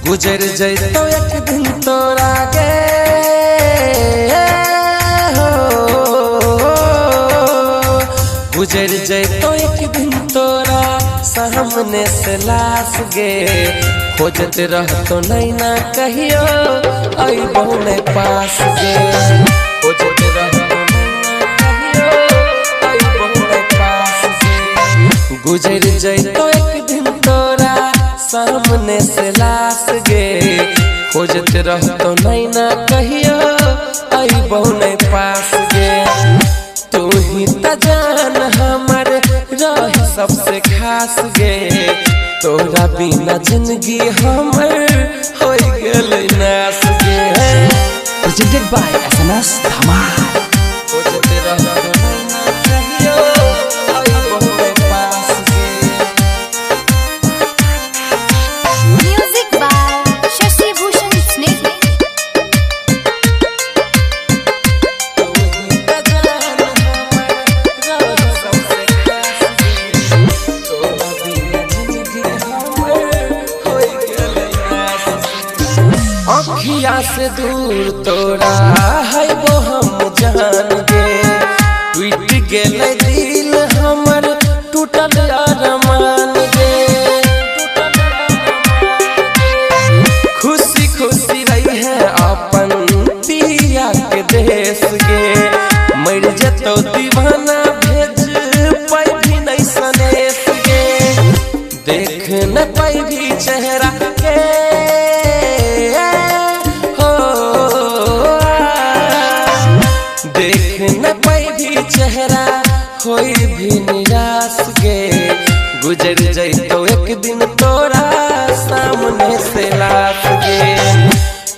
गुजर जैतो एक दिन तोरा गे हो, गुजर जैतो एक दिन तोरा सामने से लाश गे, खोजत रहतो नहीं ना कहियो आई बहुने पास गे, खोजत रहतो नहीं ना कहियो आई बहुने पास गे। गुजर जैतो एक दिन तोरा सामने से लाश गे, खोजत रहतो नहीं ना कहियो आई बहुने पास गे। तू ही त जान हमर रही सबसे खास गे, तोरा बिना जिंदगी हमर हो गेलै नाश गे। Presented by SMS Dhamal। खोजत रहतो नहीं ना कहियो आई बहुने पास गे। Music by Shashi Bhushan Sneh। अखिया से दूर तोरा है वो हम जान गे, टूट गेलै दिल हमर टूटल अरमान गे। खुशी खुशी रही है अपन पिया के देश गे, मर जतो दीवाना भेज पैभी नहीं सनेश गे, देख न पैभी चेहरा के देख न पैभी चेहरा कोई भी निराश गे। गुजर जैतो एक दिन तोरा सामने से लाश गे,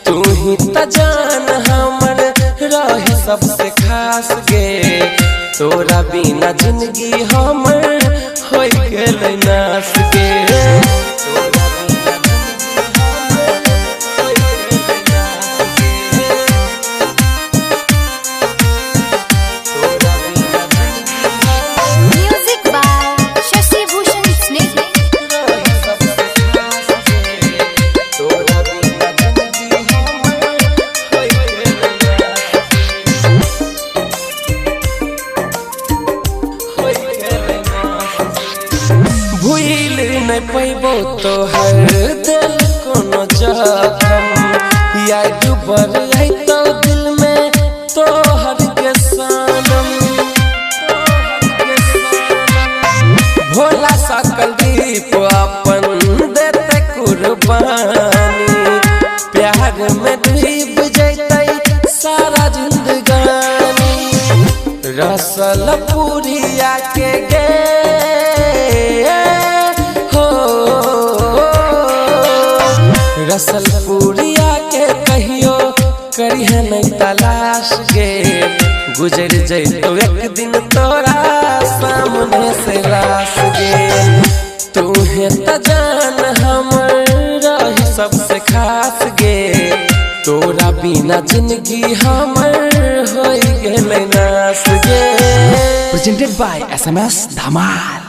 तू ही त जान हमर रही सबसे खास गे, तोरा बिना जिंदगी हमर हो गेलै नाश गे। Music by Shashi Bhushan Sneh। भूल नहीं पैबो तोहर दिल कोनो जखम, याद बढ़ तो दिल में तोहर के सनम। भोला सकल दीप अपन देते कुर्बानी, प्यार में डूब जैते सारा जिंदगानी। रसल पुरिया के गे हो, रसल पुरिया के कहियो करी है नहीं तलाश गे। गुजर जैतो एक दिन तोरा सामने से लाश गे, तू है त जान हमर रही सबसे खास गे, तोरा बिना जिंदगी हमर हो गेलै नाश गे। Presented by SMS Dhamal।